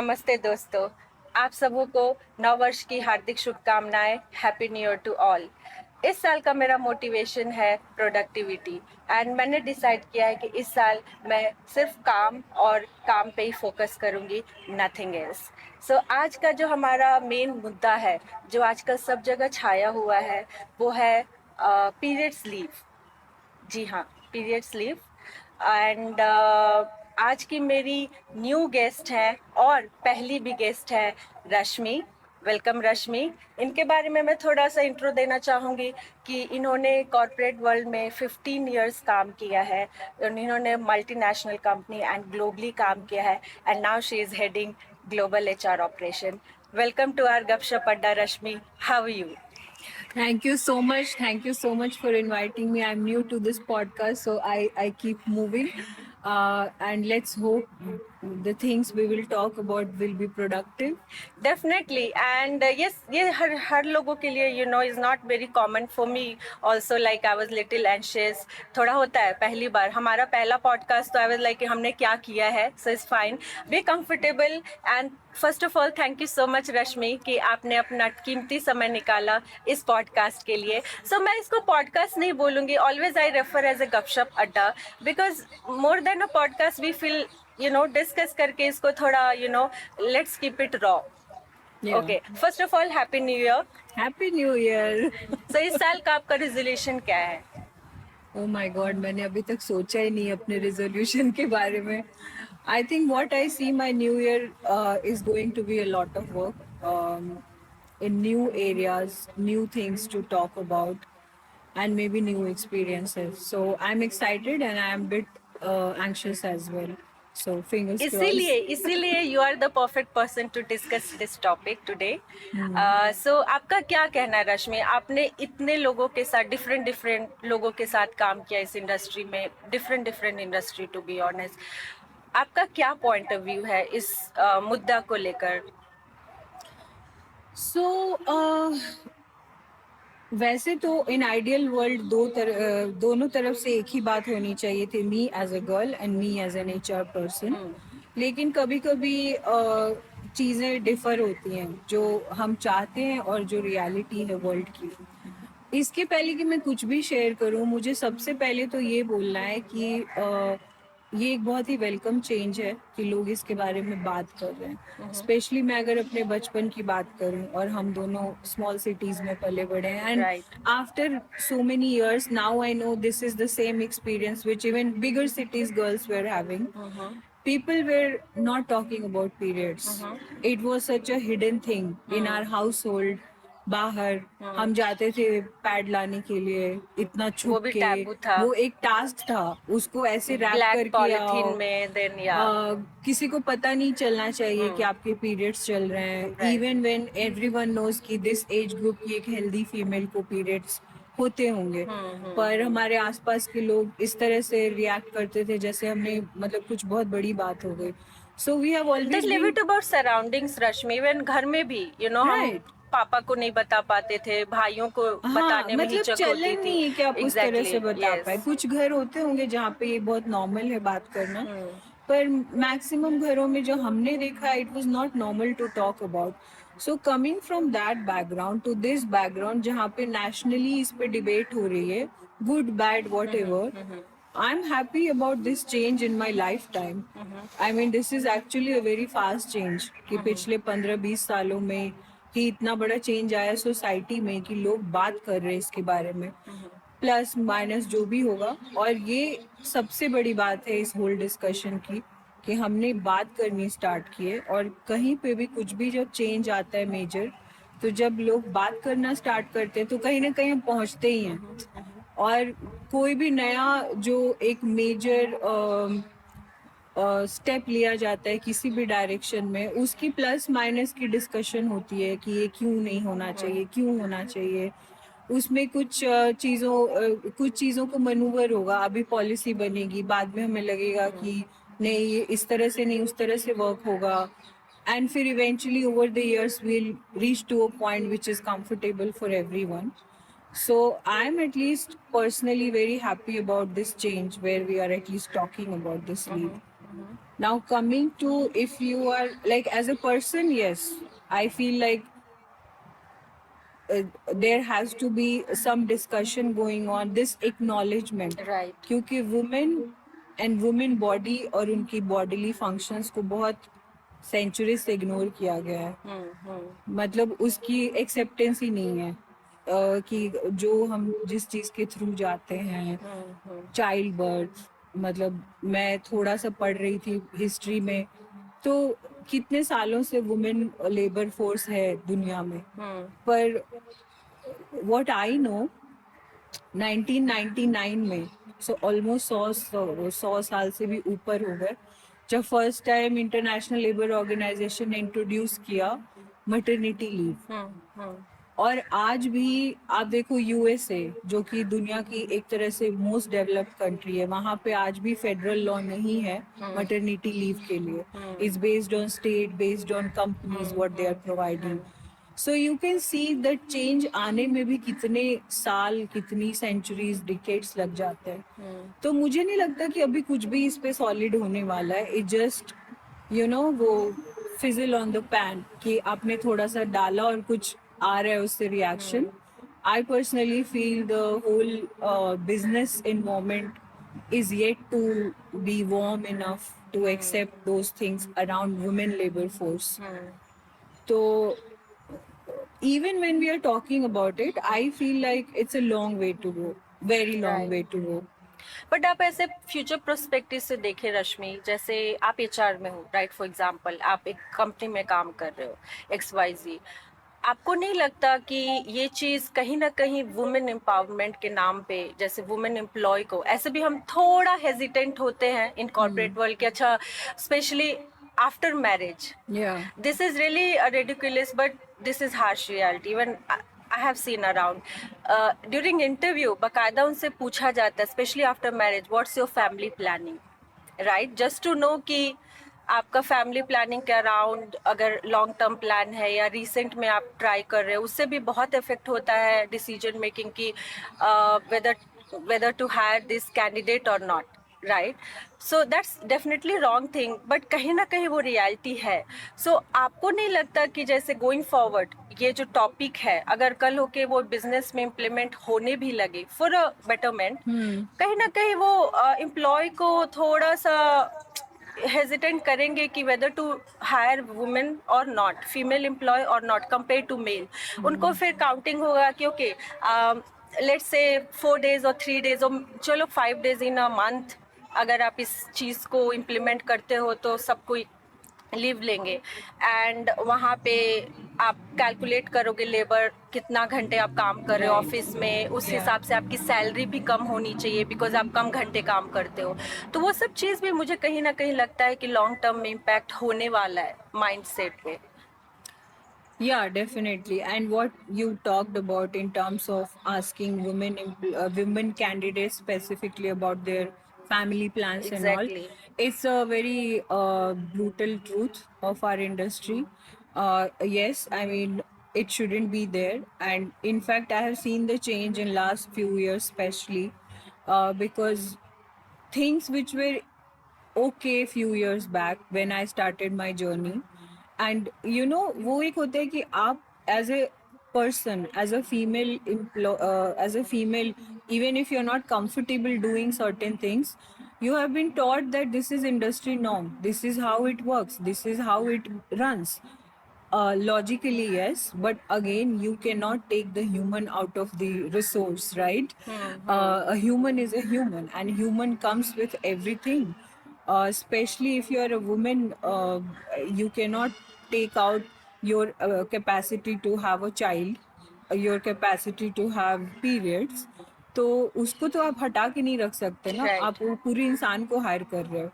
नमस्ते दोस्तों, आप सबों को नववर्ष की हार्दिक शुभकामनाएं। Happy new year to all. इस साल का मेरा मोटिवेशन है प्रोडक्टिविटी एंड मैंने डिसाइड किया है कि इस साल मैं सिर्फ काम और काम पे ही फोकस करूंगी, नथिंग एल्स। सो आज का जो हमारा मेन मुद्दा है, जो आजकल सब जगह छाया हुआ है, वो है पीरियड्स लीव। जी हाँ, पीरियड्स लीव। एंड आज की मेरी न्यू गेस्ट है और पहली भी गेस्ट है रश्मि। वेलकम रश्मि। इनके बारे में मैं थोड़ा सा इंट्रो देना चाहूँगी कि इन्होंने कॉर्पोरेट वर्ल्ड में 15 इयर्स काम किया है। इन्होंने मल्टीनेशनल कंपनी एंड ग्लोबली काम किया है and now she is heading global HR operation. Welcome to our Gupshup Adda Rashmi, how are you? Thank you so much. Thank you so much for inviting me. I'm new to this podcast, so I keep moving. And let's hope the things we will talk about will be productive. Definitely and yes, ये हर लोगों के लिए is not very common for me also. Like I was little anxious, थोड़ा होता है पहली बार, हमारा पहला पॉडकास्ट, तो आई वाज लाइक हमने क्या किया है। So it's fine, be comfortable. And first of all thank you so much Rashmi कि आपने अपना कीमती समय निकाला इस पॉडकास्ट के लिए। सो मैं इसको पॉडकास्ट नहीं बोलूँगी, always I refer as a गपशप अड्डा, because more than a podcast we feel discuss करके इसको थोड़ा let's keep it raw. Okay, first of all happy new year. Happy New Year. So इस साल का आपका रेजोल्यूशन क्या है? Oh my God, मैंने अभी तक सोचा ही नहीं अपने resolution के बारे में. I think what I see my new year is going to be a lot of work in new areas, new things to talk about, and maybe new experiences. So I'm excited and I'm a bit anxious as well. So fingers crossed. इसीलिए you are the perfect person to discuss this topic today. So आपका क्या कहना है रश्मि? आपने इतने लोगों के साथ, डिफरेंट लोगों के साथ काम किया इस इंडस्ट्री में, different industry to be honest. आपका क्या पॉइंट ऑफ व्यू है इस मुद्दा को लेकर? So वैसे तो इन आइडियल वर्ल्ड दोनों तरफ से एक ही बात होनी चाहिए थी, me as a girl and me as an HR person. लेकिन कभी कभी चीज़ें डिफर होती हैं, जो हम चाहते हैं और जो रियलिटी है वर्ल्ड की। इसके पहले कि मैं कुछ भी शेयर करूं, मुझे सबसे पहले तो ये बोलना है कि ये एक बहुत ही वेलकम चेंज है कि लोग इसके बारे में बात कर रहे हैं। स्पेशली मैं अगर अपने बचपन की बात करूं, और हम दोनों स्मॉल सिटीज में पले बड़े हैं, and after so many years now I know this is the same experience which even bigger cities girls were having. People were not talking about periods. It was such a hidden thing in our household. बाहर हम जाते थे pad लाने के लिए, इतना छुप के, वो एक टास्क था, उसको ऐसे रैप करके आओ, किसी को पता नहीं चलना चाहिए कि आपके पीरियड्स चल रहे हैं। इवन व्हेन एवरीवन नोज कि दिस एज ग्रुप की एक हेल्दी फीमेल को पीरियड्स होते होंगे, पर हमारे आसपास के लोग इस तरह से रिएक्ट करते थे जैसे हमने मतलब कुछ बहुत बड़ी बात हो गई. So we have always live it about surroundings Rashmi. Even घर में भी हम पापा को नहीं बता पाते थे, भाइयों को बताने में मतलब चलन नहीं है कि आप उस तरह से बता पाए. कुछ घर होते होंगे जहाँ पे ये बहुत नॉर्मल है बात करना, पर मैक्सिमम घरों में जो हमने देखा, it was not normal to talk about. So coming from that background to this background जहाँ पे नेशनली इस पे डिबेट हो रही है, good bad whatever, I'm happy about this change in my lifetime. I mean, this is actually a very fast change कि पिछले 15-20 सालों में ही इतना बड़ा चेंज आया सोसाइटी में कि लोग बात कर रहे हैं इसके बारे में, प्लस माइनस जो भी होगा. और ये सबसे बड़ी बात है इस होल डिस्कशन की कि हमने बात करनी स्टार्ट की है. और कहीं पे भी कुछ भी जब चेंज आता है मेजर, तो जब लोग बात करना स्टार्ट करते हैं तो कहीं ना कहीं हम पहुंचते ही हैं. और कोई भी नया जो एक मेजर स्टेप लिया जाता है किसी भी डायरेक्शन में, उसकी प्लस माइनस की डिस्कशन होती है कि ये क्यों नहीं होना चाहिए, क्यों होना चाहिए. उसमें कुछ चीज़ों को मनूवर होगा, अभी पॉलिसी बनेगी, बाद में हमें लगेगा कि नहीं ये इस तरह से नहीं उस तरह से वर्क होगा, एंड फिर eventually over the years will reach to a point which is comfortable for everyone. So I'm at least personally very happy about this change where we are at least talking about this leave. Now coming to, if you are like as a person, yes, I feel like there has to be some discussion going on, this acknowledgement, Right. क्योंकि women and women body और उनकी bodily functions को बहुत century से ignore किया गया है. मतलब उसकी एक्सेप्टेंस ही नहीं है कि जो हम जिस चीज के थ्रू जाते हैं, चाइल्ड बर्थ. मतलब मैं थोड़ा सा पढ़ रही थी हिस्ट्री में, तो कितने सालों से वुमेन लेबर फोर्स है दुनिया में. पर व्हाट आई नो 1999 में, सो ऑलमोस्ट 100 साल से भी ऊपर हो गए, जब first time International Labour Organization ने इंट्रोड्यूस किया मटर्निटी लीव. और आज भी आप देखो यूएसए, जो कि दुनिया की एक तरह से मोस्ट डेवलप्ड कंट्री है, वहां पे आज भी फेडरल लॉ नहीं है मटर्निटी लीव के लिए. It's based on state, based on companies what they are providing. So you can see that change आने में भी कितने साल, कितनी सेंचुरीज, डिकेड्स लग जाते हैं. तो मुझे नहीं लगता कि अभी कुछ भी इस पे सॉलिड होने वाला है. इट जस्ट वो फिजल ऑन द पैन कि आपने थोड़ा सा डाला और कुछ आ रहा है उससे reaction. I personally feel the whole business environment is yet to be warm enough to accept those things around women labour force. तो even when we are talking about it, I feel like it's a long way to go, very long Right. way to go. But आप ऐसे future prospective से देखें रश्मि, जैसे आप HR में हो, right, for example आप एक कंपनी में काम कर रहे हो XYZ, आपको नहीं लगता कि ये चीज़ कहीं ना कहीं वुमेन एम्पावरमेंट के नाम पे, जैसे वुमेन एम्प्लॉय को, ऐसे भी हम थोड़ा हेजिटेंट होते हैं इन कॉर्पोरेट वर्ल्ड के, अच्छा specially after marriage. Yeah. This is really ridiculous, but this is harsh reality. Even I have seen around. During interview, बाकायदा उनसे पूछा जाता है, especially after marriage, what's your family planning, right? Just to know कि आपका family planning के around अगर long term plan है या रिसेंट में आप ट्राई कर रहे हो, उससे भी बहुत इफेक्ट होता है डिसीजन मेकिंग की, whether to hire this candidate or not, right? So that's definitely wrong thing, but कहीं ना कहीं वो रियलिटी है. So आपको नहीं लगता कि जैसे गोइंग फॉरवर्ड ये जो टॉपिक है, अगर कल होके वो बिजनेस में इम्प्लीमेंट होने भी लगे फॉर अ बेटरमेंट, कहीं ना कहीं वो एम्प्लॉय को थोड़ा सा हेजिटेंट करेंगे कि वेदर टू हायर वुमेन और नॉट, फीमेल एम्प्लॉय और नॉट, कंपेयर टू मेल. उनको फिर काउंटिंग होगा कि ओके लेट्स से 4 days और 3 days और चलो 5 days इन अ मंथ, अगर आप इस चीज़ को इम्प्लीमेंट करते हो तो सब कोई लीव लेंगे. एंड वहाँ पे आप कैलकुलेट करोगे लेबर कितना घंटे आप काम कर रहे हो ऑफिस में, उस हिसाब से आपकी सैलरी भी कम होनी चाहिए बिकॉज आप कम घंटे काम करते हो. तो वो सब चीज़ भी मुझे कहीं ना कहीं लगता है कि लॉन्ग टर्म में इम्पैक्ट होने वाला है माइंड सेट पे. Yeah, definitely. And what you talked about in terms of asking women candidates specifically about their family plans and all, Exactly. it's a very brutal truth of our industry. Yes, I mean it shouldn't be there, and in fact, I have seen the change in last few years, especially because things which were okay few years back when I started my journey. And वो एक होता है कि आप as a person, as a female as a female, even if you're not comfortable doing certain things, you have been taught that this is industry norm, this is how it works, this is how it runs. Logically, yes, but again, you cannot take the human out of the resource, right? A human is a human, and human comes with everything. Especially if you are a woman, you cannot take out your capacity to have a child, your capacity to have periods. तो उसको तो आप हटा के नहीं रख सकते ना. Right. आप वो पूरे इंसान को हायर कर रहे हो.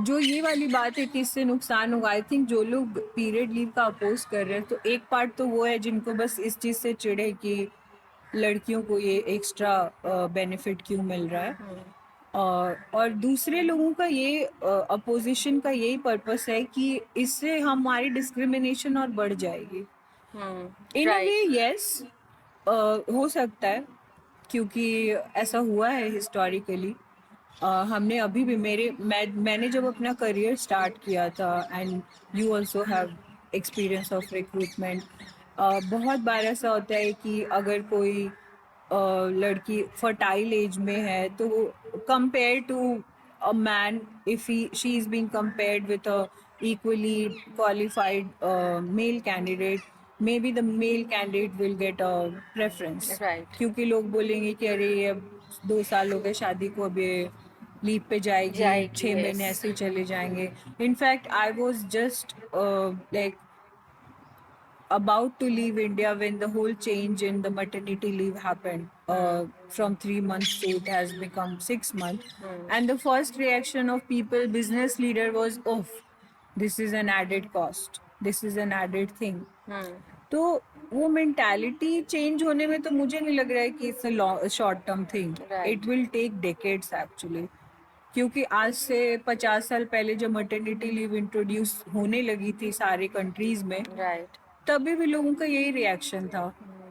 जो ये वाली बात है कि इससे नुकसान होगा, आई थिंक जो लोग पीरियड लीव का अपोज कर रहे हैं, तो एक पार्ट तो वो है जिनको बस इस चीज से चिढ़े कि लड़कियों को ये एक्स्ट्रा बेनिफिट क्यों मिल रहा है. और दूसरे लोगों का ये अपोजिशन का यही पर्पस है कि इससे हमारी डिस्क्रिमिनेशन और बढ़ जाएगी. इन अ वे यस, हो सकता है, क्योंकि ऐसा हुआ है हिस्टोरिकली. हमने अभी भी मैंने जब अपना करियर स्टार्ट किया था, and you also have experience of recruitment, बहुत बार ऐसा होता है कि अगर कोई लड़की फर्टाइल एज में है तो compare to a man, if he she is being compared with a equally qualified male candidate, maybe the male candidate will get a preference, right, क्योंकि लोग बोलेंगे कि अरे ये अब 2 साल हो गए शादी को, अब ये लीव पे जाएगी, जाएगी, 6 महीने यस, ऐसे ही चले जाएंगे. In fact I was just like about to leave India when the whole change in the maternity leave happened. From 3 months to it has become 6 months. And the first reaction of people, business leader was, oh, this is an added cost. This is an added thing. तो वो mentality change होने में तो मुझे नहीं लग रहा है कि it's a short term thing. Right, it will take decades actually. क्योंकि आज से 50 साल पहले जब मटर्निटी लीव इंट्रोड्यूस होने लगी थी सारे कंट्रीज में, राइट, तभी भी लोगों का यही रिएक्शन था.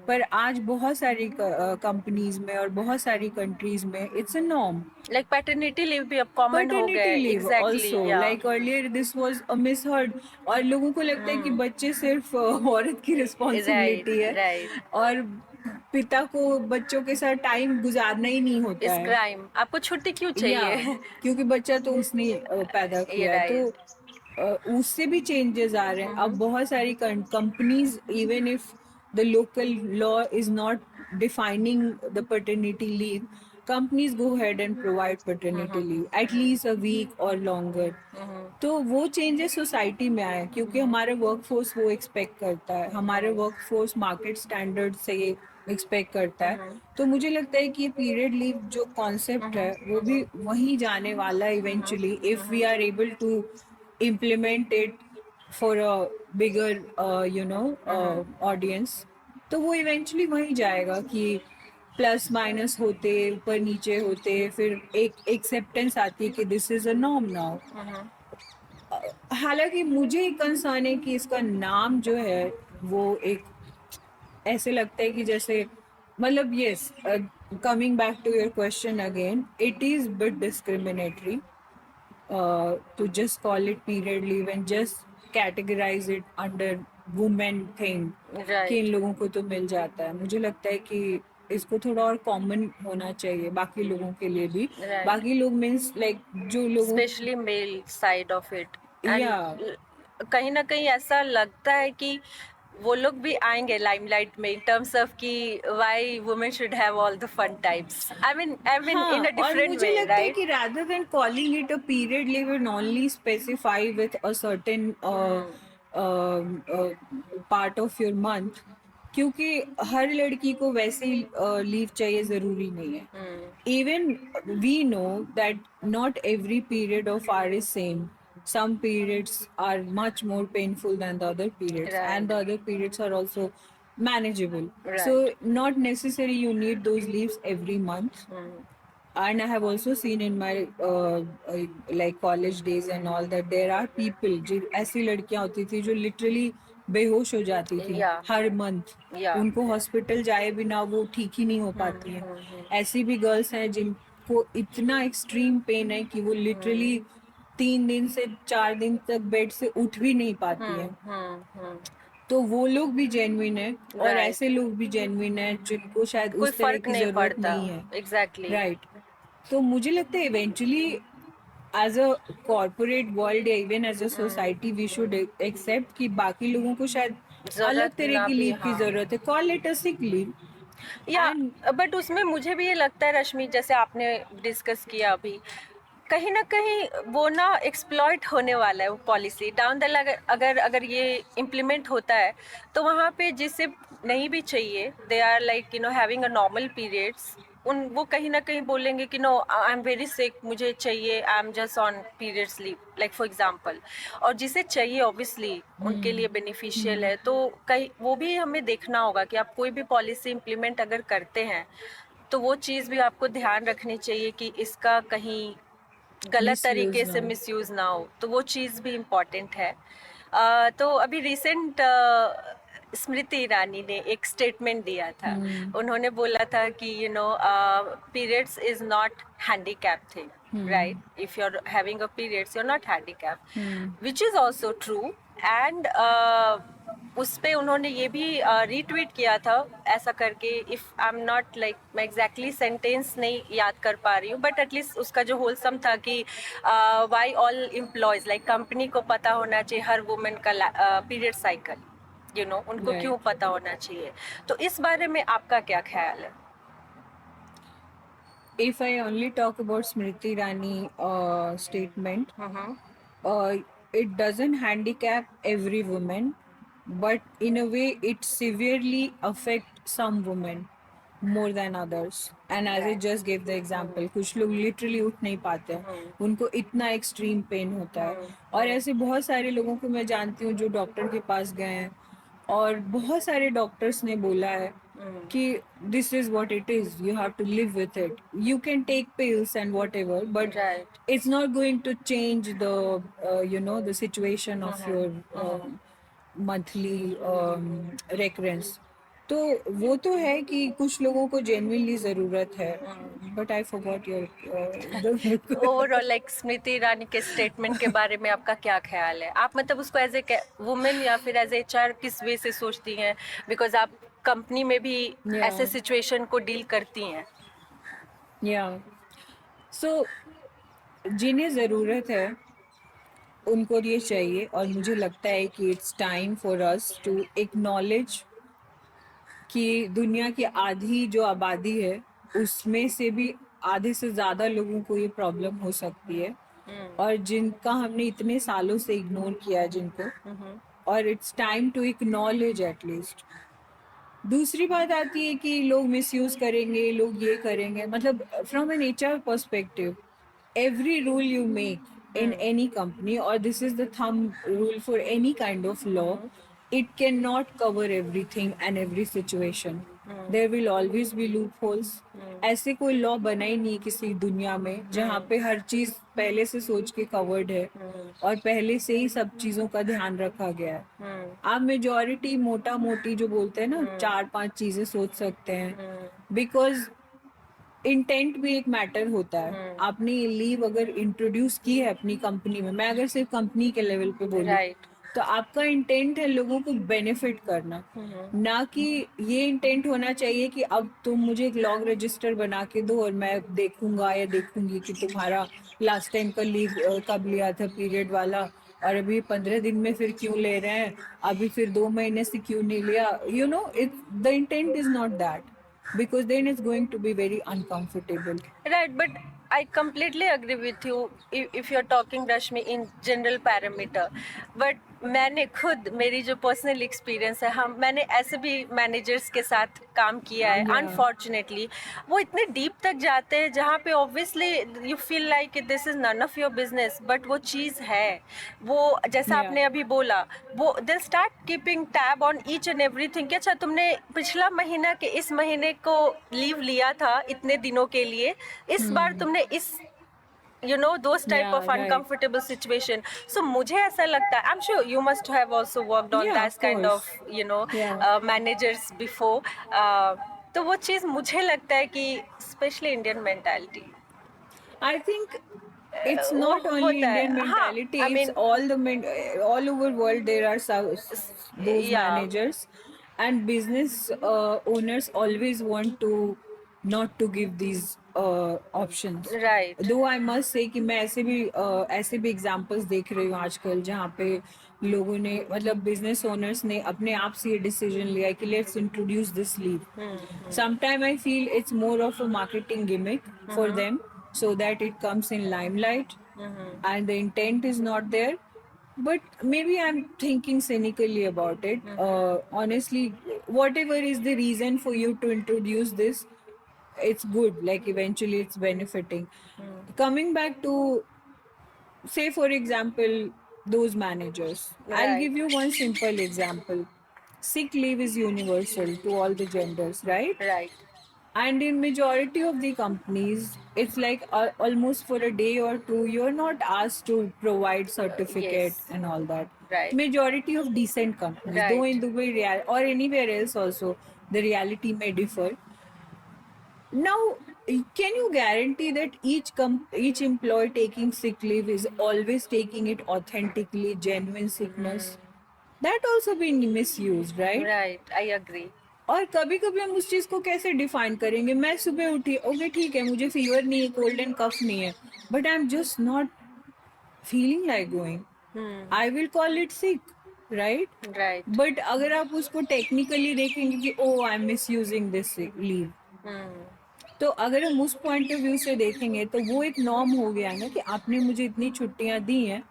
पर आज बहुत सारी कंपनीज में और बहुत सारी कंट्रीज में it's a norm. Like paternity leave भी अब कॉमन हो गया paternity है, leave एग्जैक्टली, also, या like earlier this was a misheard. और लोगों को लगता है कि बच्चे सिर्फ औरत की राइट, रिस्पॉन्सिबिलिटी है राइट, और पिता को बच्चों के साथ टाइम गुजारना ही नहीं होता इस है. क्राइम आपको छुट्टी क्यों या चाहिए? क्योंकि बच्चा तो उसने पैदा ये किया है, तो राइट, उससे भी चेंजेस आ रहे हैं. अब बहुत सारी companies, even if the local law is not defining the paternity leave, companies go ahead and provide paternity leave at least a week or longer. तो वो चेंजेस सोसाइटी में आए क्योंकि हमारा वर्कफोर्स वो एक्सपेक्ट करता है, हमारे वर्कफोर्स मार्केट स्टैंडर्ड से ये एक्सपेक्ट करता है. तो मुझे लगता है कि ये पीरियड लीव जो कॉन्सेप्ट है वो भी वहीं जाने वाला है eventually, if we are able to implement it for a bigger audience. तो वो इवेंचुअली वहीं जाएगा कि प्लस माइनस होते, ऊपर नीचे होते, फिर एक एक्सेप्टेंस आती है कि this is a norm now. हालांकि मुझे एक कंसर्न है कि इसका नाम जो है वो एक ऐसे लगता है कि जैसे, मतलब yes, coming back to your question again, it is bit discriminatory to just call it period leave and just categorize it under women thing कि इन राइट, लोगों को तो मिल जाता है. मुझे लगता है कि इसको थोड़ा और कॉमन होना चाहिए बाकी लोगों के लिए भी. राइट, बाकी लोग मीन्स लाइक जो लोगों, specially male side of it. या एंड कहीं ना कहीं ऐसा लगता है कि वो लोग भी आएंगे लाइमलाइट में इन टर्म्स ऑफ कि why women should have all the fun times, I mean हाँ. इन अ और डिफरेंट मुझे वे, लगता है राइट. कि rather than calling it a period leave and only specify with a certain part of your month, क्योंकि हर लड़की को वैसे ही लीव चाहिए जरूरी नहीं है. Even we know that not every period of our is same. Some periods are much more painful than the other periods, and right, the other periods are also manageable. So right, not necessary you need those leaves every month. And I have also seen in my like college days and all that there are people जो ऐसी लड़कियां होती थी जो literally बेहोश हो जाती थी या, हर मंथ. या, उनको हॉस्पिटल जाए बिना वो ठीक ही नहीं हो पाती हैं. ऐसी भी गर्ल्स हैं जिनको इतना एक्सट्रीम पेन है कि वो लिटरली 3 दिन से 4 दिन तक बेड से उठ भी नहीं पाती हैं. तो वो लोग भी जेन्युइन है और राइट, ऐसे लोग भी जेन्युइन है जिनको शायद कोई उस तरह फर्क की नहीं जरूरत पड़ता, नहीं है. Exactly, right. तो मुझे लगता है eventually as a corporate world या even as a society we should accept कि बाकी लोगों को शायद अलग जरूरत तरह ना की भी, लीव की हाँ. जरूरत है. Call it a sick leave. या एंड बट उसमें मुझे भी ये लगता है रश्मि, जैसे आपने डिस्कस किया अभी, कहीं ना कहीं वो ना एक्सप्लॉइट होने वाला है वो पॉलिसी डाउन द लाइन. अगर अगर अगर ये इम्प्लीमेंट होता है तो वहाँ पे जिसे नहीं भी चाहिए, they are like having a normal periods, उन वो कहीं ना कहीं बोलेंगे कि no I am very sick, मुझे चाहिए, I am just on periods leave, like for example. और जिसे चाहिए ऑब्वियसली उनके लिए बेनिफिशियल है, तो कहीं वो भी हमें देखना होगा कि आप कोई भी पॉलिसी इम्प्लीमेंट अगर करते हैं तो वो चीज़ भी आपको ध्यान रखनी चाहिए कि इसका कहीं गलत मिस यूज तरीके ना से हो. मिसयूज ना हो, तो वो चीज़ भी इम्पॉर्टेंट है. तो अभी रिसेंट स्मृति ईरानी ने एक स्टेटमेंट दिया था. उन्होंने बोला था कि periods is not handicap thing. right? If you're having a periods, you're not handicapped, which is also true. And उस पे उन्होंने ये भी रीट्वीट किया था ऐसा करके, if I am not like, मैं एग्जैक्टली सेंटेंस नहीं याद कर पा रही हूँ, बट एटलीस्ट उसका जो होलसम था कि why all employees, like company को पता होना चाहिए हर वुमेन का पीरियड साइकिल, उनको Right. क्यों पता होना चाहिए। तो इस बारे में आपका क्या ख्याल है? If I only talk about Smriti Irani statement, uh, it doesn't handicap every woman, but in a way it severely affects some women more than others. And as I Right. just gave the example, कुछ लोग literally उठ नहीं पाते हैं, उनको इतना extreme pain होता है। और ऐसे बहुत सारे लोगों को मैं जानती हूँ जो डॉक्टर के पास गए हैं, और बहुत सारे डॉक्टर्स ने बोला है कि this is what it is, you have to live with it, you can take pills and whatever, but Right. it's not going to change the the situation of your monthly recurrence. तो वो तो है कि कुछ लोगों को genuinely जरूरत है, but I forgot your overall like Smriti Irani के स्टेटमेंट के बारे में आपका क्या ख्याल है? आप मतलब उसको एज ए वुमेन या फिर एज एचआर किस वे से सोचती हैं? बिकॉज आप कंपनी में भी ऐसे सिचुएशन को डील करती हैं। या सो जिन्हें ज़रूरत है उनको ये चाहिए, और मुझे लगता है कि it's time for us to acknowledge कि दुनिया की आधी जो आबादी है उसमें से भी आधे से ज़्यादा लोगों को ये प्रॉब्लम हो सकती है, और जिनका हमने इतने सालों से इग्नोर किया है जिनको, और it's time to acknowledge at least. दूसरी बात आती है कि लोग मिसयूज करेंगे, लोग ये करेंगे, मतलब from an HR perspective every rule you make in any company, or this is the thumb rule for any kind of law, it cannot cover everything and every situation. There will always be loopholes. ऐसे कोई law बना ही नहीं किसी दुनिया में जहाँ पे हर चीज पहले से सोच के कवर्ड है और पहले से ही सब चीजों का ध्यान रखा गया है। आप मेजोरिटी मोटा मोटी जो बोलते हैं ना, 4-5 चीजें सोच सकते हैं, बिकॉज इंटेंट भी एक मैटर होता है। आपने ये लीव अगर इंट्रोड्यूस की है अपनी कंपनी में, मैं अगर सिर्फ कंपनी के लेवल पे बोलूं, राइट। तो आपका इंटेंट है लोगों को बेनिफिट करना, ना कि ये इंटेंट होना चाहिए कि अब तुम मुझे एक लॉग रजिस्टर बना के दो और मैं देखूंगा या देखूंगी कि तुम्हारा लास्ट टाइम का लीव कब लिया था पीरियड वाला, और अभी 15 दिन में फिर क्यों ले रहे हैं, अभी फिर 2 महीने से क्यों नहीं लिया। It the intent is not that, because then it's going to be very uncomfortable. Right, but I completely agree with you if you're talking Rashmi in general parameter. But मैंने खुद, मेरी जो पर्सनल एक्सपीरियंस है, मैंने ऐसे भी managers के साथ काम किया है। अनफॉर्चुनेटली वो इतने डीप तक जाते हैं जहाँ पे obviously you feel like this is none of your business, but वो चीज़ है। वो जैसा आपने अभी बोला, वो they start keeping tab on each and everything कि अच्छा तुमने पिछला महीना के इस महीने को लीव लिया था इतने दिनों के लिए, इस बार तुमने इस those type of uncomfortable situation. So मुझे ऐसा लगता है, I'm sure you must have also worked on that kind of managers before. तो वो चीज़ मुझे लगता है कि specially Indian mentality, I think it's not only Indian mentality, I it's mean, all over world there are those managers, and business owners always want to not to give these options. Right. Though I must say कि मैं ऐसे भी examples देख रही हूँ आजकल जहाँ पे लोगों ने, मतलब business owners ने अपने आप से ये decision लिया है कि let's introduce this leave. Sometime I feel it's more of a marketing gimmick for them, so that it comes in limelight, and the intent is not there. But maybe I'm thinking cynically about it. Honestly, whatever is the reason for you to introduce this, it's good, like eventually it's benefiting. Coming back to, say for example, those managers, I'll give you one simple example. Sick leave is universal to all the genders, right? Right. And in majority of the companies, it's like almost for a day or two, you're not asked to provide certificate and all that. Right. Majority of decent companies, though in Dubai or anywhere else also, the reality may differ. Now, can you guarantee that each employee taking sick leave is always taking it authentically, genuine sickness? That also been misused, right? Right, I agree. और कभी कभी हम उस चीज को कैसे define करेंगे? मैं सुबह उठी, ओके ठीक है, मुझे फीवर नहीं है, कोल्ड एंड कफ नहीं है, but I am just not feeling like going, I will call it sick, right? Right. But अगर आप उसको टेक्निकली देखेंगे कि oh I am misusing this leave, तो अगर हम उस पॉइंट ऑफ व्यू से देखेंगे तो वो एक नॉर्म हो गया ना कि आपने मुझे इतनी छुट्टियां दी हैं,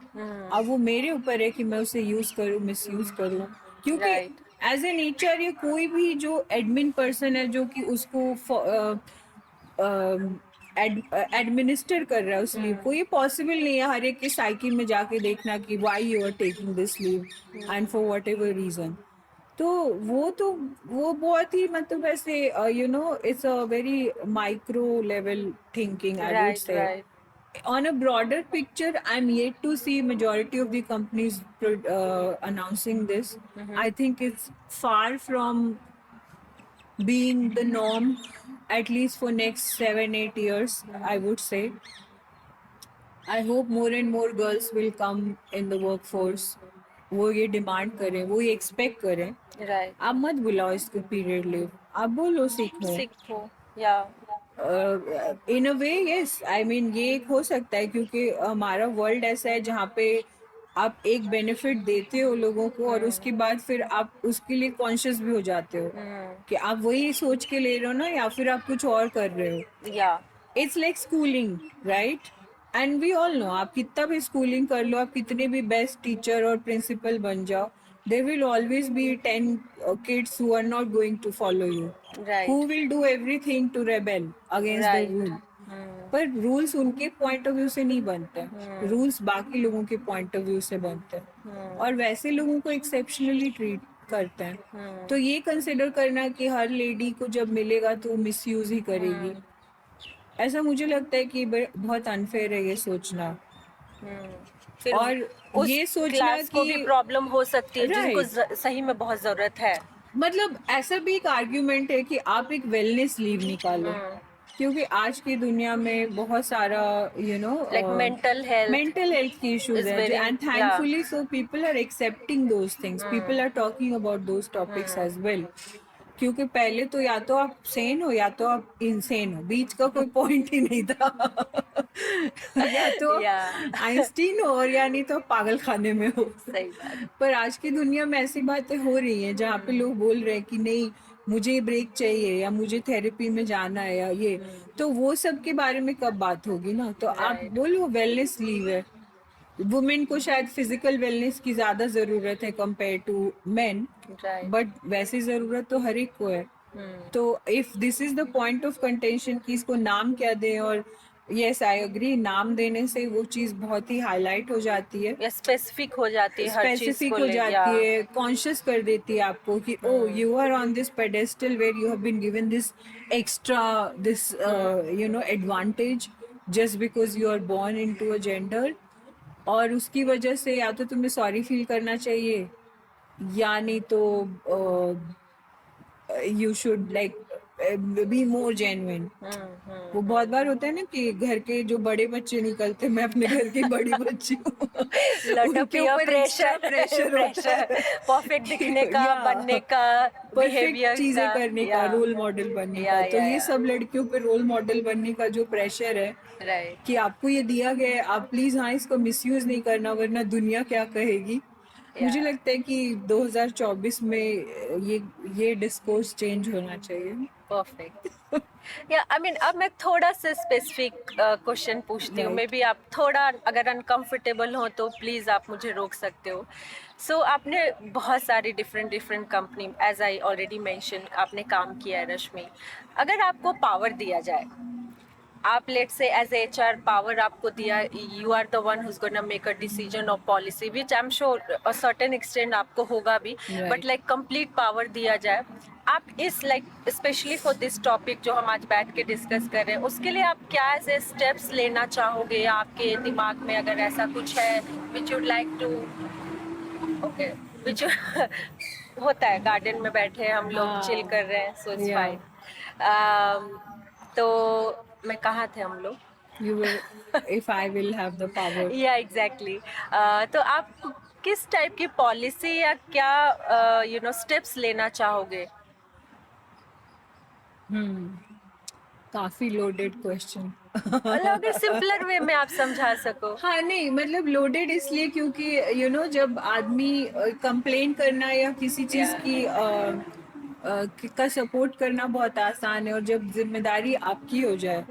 अब वो मेरे ऊपर है कि मैं उसे यूज करूं, मिस यूज करूं. क्योंकि Right. एज ए नेचर या कोई भी जो एडमिन पर्सन है जो कि उसको एडमिनिस्टर कर रहा है उस लीव को, ये पॉसिबल नहीं है हर एक की साइकी में जाके देखना कि why you are taking this leave and for whatever reason. तो वो बहुत ही मतलब ऐसे you know it's a very micro level thinking I would Right, say. right. On a broader picture, I'm yet to see majority of the companies announcing this. I think it's far from being the norm, at least for next 7-8 years, I would say. I hope more and more girls will come in the workforce. वो ये demand करें, वो ये expect करें. Right. आप मत बुलाओ इसको पीरियड लीव, आप बोलो सीखो. सीखो. Yeah. In a way yes, I mean ये एक हो सकता है क्योंकि हमारा वर्ल्ड ऐसा है जहाँ पे आप एक बेनिफिट देते हो लोगों को और उसके बाद फिर आप उसके लिए कॉन्शियस भी हो जाते हो कि आप वही सोच के ले रहे हो ना या फिर आप कुछ और कर रहे हो. Yeah. It's like schooling, right? And we all know, आप कितना भी स्कूलिंग कर लो, आप कितने भी बेस्ट टीचर और प्रिंसिपल बन जाओ, there will always be 10 kids who are not going to follow you, who Right. will do everything to rebel against the Right. rule. पर रूल्स उनके पॉइंट ऑफ व्यू से नहीं बनते हैं, रूल्स बाकी लोगों के पॉइंट ऑफ व्यू से बनते हैं और वैसे लोगों को एक्सेप्शनली ट्रीट करते हैं. तो ये कंसिडर करना कि हर लेडी को जब मिलेगा तो मिस यूज ही करेगी, ऐसा मुझे लगता है कि बहुत अनफेयर है ये सोचना. फिर और उस ये सोचना क्लास को भी कि प्रॉब्लम हो सकती है जिनको राइट, सही में बहुत जरूरत है. मतलब ऐसा भी एक आर्ग्यूमेंट है कि आप एक वेलनेस लीव निकालो, क्योंकि आज की दुनिया में बहुत सारा you know Like mental health mental health की इश्यूज is हैं very, and yeah. Thankfully so people are accepting those things, people are talking about those topics as well. क्योंकि पहले तो या तो आप सेन हो या तो आप इनसेन हो, बीच का कोई पॉइंट ही नहीं था. या तो Yeah. आइंस्टीन हो और या नहीं तो पागल खाने में हो. सही बात. पर आज की दुनिया में ऐसी बातें हो रही हैं जहाँ पे लोग बोल रहे हैं कि नहीं मुझे ब्रेक चाहिए या मुझे थेरेपी में जाना है या ये, तो वो सब के बारे में कब बात होगी ना. तो आप Right. बोलो वेलनेस लीव है, वुमेन को शायद फिजिकल वेलनेस की ज्यादा जरूरत है compare to men, Right. But वैसी जरूरत तो हर एक को है. तो if this is the point of contention कि इसको नाम क्या दें, और यस आई एग्री, नाम देने से वो चीज बहुत ही हाईलाइट हो जाती है, या स्पेसिफिक हो जाती है हर चीज स्पेसिफिक को हो ले. जाती है, कॉन्शियस कर देती है आपको कि oh you are on this pedestal where you have been given this extra this you know advantage just because you are born into a gender. और उसकी वजह से या तो तुम्हें सॉरी फील करना चाहिए या नहीं तो you should like be more genuine. वो बहुत बार होता है ना कि घर के जो बड़े बच्चे निकलते, मैं अपने घर की बड़ी बच्ची हूँ, उनके ऊपर प्रेशर प्रेशर होता है परफेक्ट दिखने का, Yeah. बनने का, परफेक्ट बिहेवियर चीजें का, करने का, रोल मॉडल बनने Yeah, का. तो yeah, ये yeah. सब लड़कियों पे रोल मॉडल बनने का जो प्रेशर है राइट. कि आपको ये दिया गया है, आप प्लीज हाँ इसको मिसयूज नहीं करना वरना दुनिया क्या कहेगी. मुझे लगता है कि 2024 में ये डिस्कोर्स चेंज होना चाहिए. परफेक्ट. या आई मीन अब मैं थोड़ा सा स्पेसिफिक क्वेश्चन पूछती हूँ, Right. मे बी आप थोड़ा अगर अनकंफर्टेबल हो तो प्लीज़ आप मुझे रोक सकते हो. सो आपने बहुत सारी different company, as I already mention, आपने काम किया है रश्मि. अगर आपको पावर दिया जाए, आप लेट से एज HR पावर आपको दिया, you are the one who's gonna make a decision of policy which I am sure a certain extend आपको होगा भी, Right. But like complete power दिया जाए, आप इस like specially for this topic जो हम आज बैठ के डिस्कस कर रहे हैं, उसके लिए आप क्या ऐसे स्टेप्स लेना चाहोगे? आपके दिमाग में अगर ऐसा कुछ है विच यूड लाइक टू, ओके, विच होता है गार्डन में बैठे हम लोग हाँ. चिल कर रहे हैं, सो इट्स Yeah. फाइन. तो मैं कहाँ थे हम लोग? You were, if I will have the power. या एग्जैक्टली। तो आप किस टाइप की पॉलिसी या क्या स्टेप्स लेना चाहोगे? काफी लोडेड क्वेश्चन. मतलब अगर सिंपलर वे में आप समझा सको। हाँ नहीं, मतलब लोडेड इसलिए क्योंकि जब आदमी कंप्लेन करना या किसी चीज की का सपोर्ट करना बहुत आसान है, और जब जिम्मेदारी आपकी हो जाए,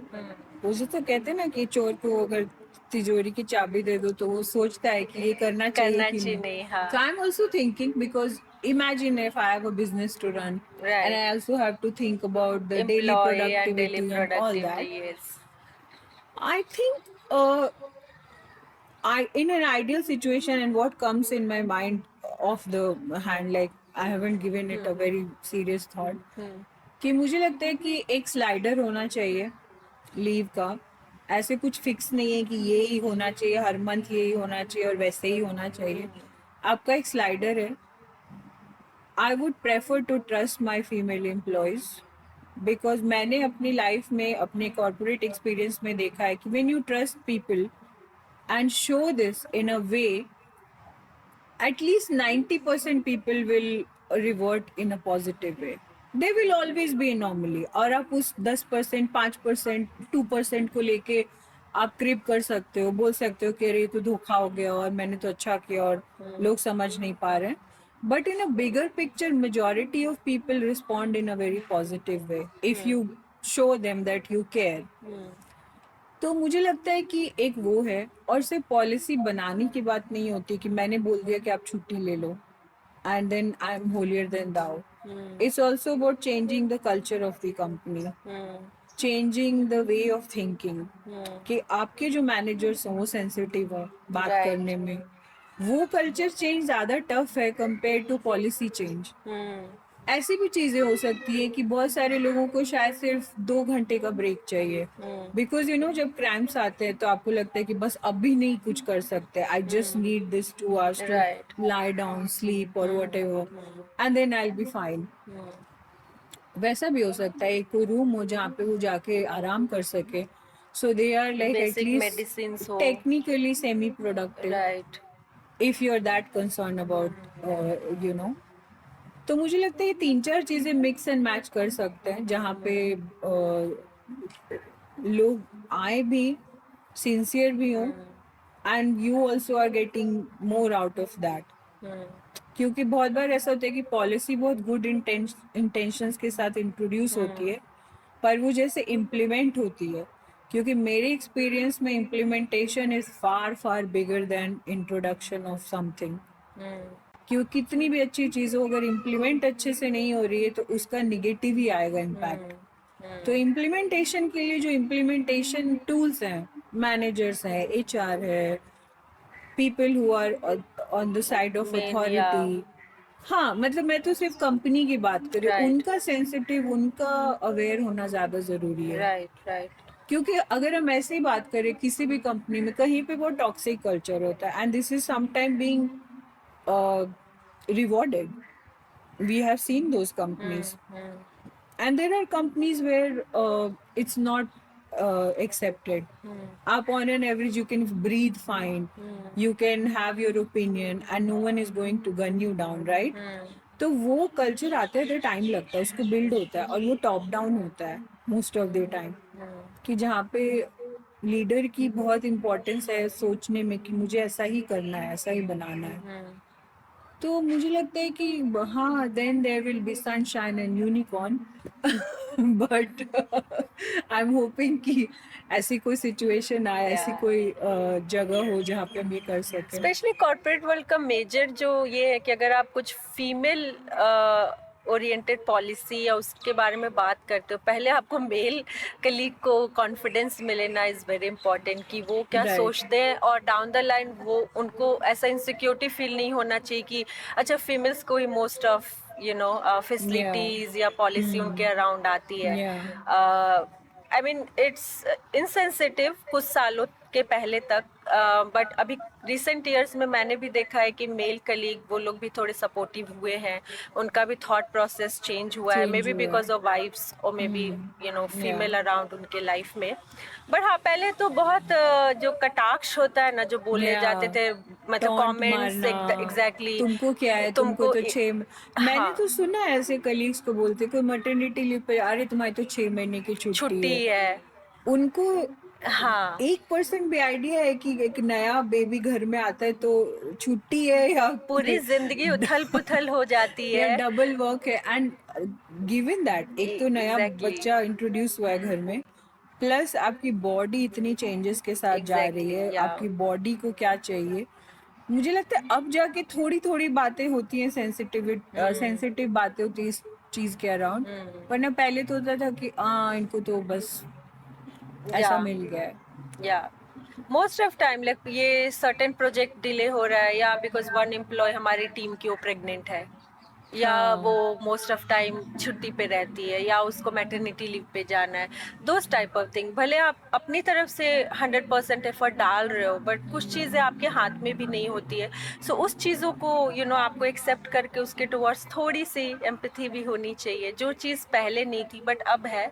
वो तो कहते हैं ना कि चोर को अगर तिजोरी की चाबी दे दो तो वो सोचता है कि ये करना चाहिए करना कि चाहिए नहीं. नहीं, हाँ। So I'm also thinking, because imagine if I have a business to run, and I right. also have to think about the daily employ and daily productivity and all productivity, that. Yes. I think I in an ideal situation, and what comes in my mind off the hand, like I haven't given it a very serious thought, कि मुझे लगता है कि एक slider होना चाहिए leave का. ऐसे कुछ फिक्स नहीं है कि ये ही होना चाहिए, हर मंथ ये ही होना चाहिए और वैसे ही होना चाहिए. आपका एक स्लाइडर है. I would prefer to trust my female employees, because मैंने अपनी लाइफ में अपने कॉर्पोरेट एक्सपीरियंस में देखा है कि when you trust people and show this in a way, at least 90% people will revert in a positive way. There will always be anomaly, और आप उस 10%, 5%, 2% को लेके आप क्रिप कर सकते हो, बोल सकते हो कि अरे ये तो धोखा हो गया और मैंने तो अच्छा किया और लोग समझ नहीं पा रहे हैं. But in a bigger picture, majority of people respond in a very positive way if you show them that you care. तो मुझे लगता है कि एक वो है, और सिर्फ पॉलिसी बनाने की बात नहीं होती कि मैंने बोल दिया कि आप छुट्टी ले लो and then I am holier than thou. It's also about changing the culture of the company, changing the way of thinking, कि आपके जो मैनेजर्स हैं वो सेंसिटिव है बात Right. करने में. वो कल्चर चेंज ज्यादा टफ है कंपेयर टू पॉलिसी चेंज. ऐसी भी चीजें हो सकती है कि बहुत सारे लोगों को शायद सिर्फ 2 घंटे का ब्रेक चाहिए, बिकॉज जब क्रैम्प्स आते हैं तो आपको लगता है कि बस अभी नहीं कुछ कर सकते, I just need this 2 hours Right. To lie down, sleep और whatever, and then I be fine. वैसा भी हो सकता है एक कोई रूम हो जहाँ पे वो जाके आराम कर सके, so they are like basic at least medicines हो। Technically semi productive, right. if you're that concerned about you know. तो मुझे लगता है ये 3-4 चीजें मिक्स एंड मैच कर सकते हैं जहाँ पे लोग आए भी, सिंसियर भी हो, and you also are getting more out of that. क्योंकि बहुत बार ऐसा होता है कि पॉलिसी बहुत गुड इंटेंशंस के साथ इंट्रोड्यूस होती है, पर वो जैसे इम्प्लीमेंट होती है, क्योंकि मेरे एक्सपीरियंस में implementation is far far bigger than introduction of something. क्योंकि कितनी भी अच्छी चीज हो, अगर इम्प्लीमेंट अच्छे से नहीं हो रही है तो उसका निगेटिव ही आएगा इम्पैक्ट. तो इम्प्लीमेंटेशन के लिए जो इम्प्लीमेंटेशन टूल्स हैं, मैनेजर्स हैं, HR है, people who are on the side of Main, authority. हाँ, मतलब मैं तो सिर्फ कंपनी की बात कर रही हूँ. Right. उनका सेंसिटिव, उनका अवेयर होना ज्यादा जरूरी है. राइट। राइट। क्योंकि अगर हम ऐसे ही बात करें किसी भी कंपनी में, कहीं पे बहुत टॉक्सिक कल्चर होता है, and this is sometime being rewarded. We have seen those companies. And there are companies where it's not accepted. Up on an average, you can breathe fine. You can have your opinion and no one is going to gun you down, right? तो वो culture आते हैं तो time लगता है, उसको build होता है, और वो टॉप डाउन होता है मोस्ट ऑफ द टाइम, कि जहाँ पे लीडर की बहुत इम्पोर्टेंस है सोचने में कि मुझे ऐसा ही करना है, ऐसा ही बनाना है. तो मुझे लगता है कि हाँ, then there will be sunshine and unicorn, but I am hoping कि ऐसी कोई सिचुएशन आए, ऐसी कोई जगह हो जहाँ पे हम ये कर सकें. स्पेशली कॉर्पोरेट वर्ल्ड का मेजर जो ये है कि अगर आप कुछ फीमेल ओरिएंटेड पॉलिसी या उसके बारे में बात करते हो, पहले आपको मेल कलीग को कॉन्फिडेंस मिले ना, इज़ वेरी इंपॉर्टेंट, कि वो क्या Right. सोचते हैं, और डाउन द लाइन वो उनको ऐसा इनसिक्योरिटी फील नहीं होना चाहिए कि अच्छा फीमेल्स को ही मोस्ट ऑफ फैसिलिटीज या पॉलिसी उनके अराउंड आती है. Yeah. I mean it's insensitive कुछ सालों के पहले तक, बट अभी रिसेंट ईयर्स में मैंने भी देखा है कि मेल कलीग वो लोग भी थोड़े सपोर्टिव हुए हैं, उनका भी थॉट प्रोसेस चेंज हुआ है, मे चेंज बी हुआ बिकॉज ऑफ वाइफ्स और मे बी या फीमेल अराउंड उनके लाइफ में। बट हाँ, पहले तो बहुत जो कटाक्ष होता है ना, जो बोले या जाते थे, मतलब टॉन्ट कमेंट्स, मारना, एग्जैक्टली। तुमको क्या है, तुमको तुमको तो मैंने हाँ, तो सुना है ऐसे कलीग्स को बोलते, कोई मैटरनिटी लीव पे, अरे तुम्हारी तो 6 महीने की छुट्टी छुट्टी है। है। उनको हाँ, 1% भी आइडिया है कि एक नया बेबी घर में आता है तो छुट्टी है या पूरी जिंदगी उथल पुथल हो जाती या है। डबल वर्क है। एंड गिवन दैट एक तो नया एग्जैक्टली, बच्चा इंट्रोड्यूस हुआ है घर में, प्लस आपकी बॉडी इतनी चेंजेस के साथ जा रही एग्जैक्टली, है, या आपकी बॉडी को क्या चाहिए। मुझे लगता है अब जाके थोड़ी थोड़ी बातें होती हैं, सेंसिटिव बातें होती है इस चीज के अराउंड, वरना पहले तो होता था कि हाँ इनको तो बस या ऐसा मिल गया है। या मोस्ट ऑफ टाइम लाइक ये सर्टेन प्रोजेक्ट डिले हो रहा है, या बिकॉज वन एम्प्लॉय हमारी टीम की वो प्रेग्नेंट है, या वो हाँ, मोस्ट ऑफ टाइम छुट्टी पे रहती है, या उसको मैटरनिटी लीव पे जाना है। दोस टाइप ऑफ थिंग, भले आप अपनी तरफ से 100% एफर्ट डाल रहे हो, बट कुछ चीज़ें आपके हाथ में भी नहीं होती है। सो उस चीज़ों को आपको एक्सेप्ट करके उसके टुवर्ड्स थोड़ी सी एम्पैथी भी होनी चाहिए, जो चीज़ पहले नहीं थी बट अब है।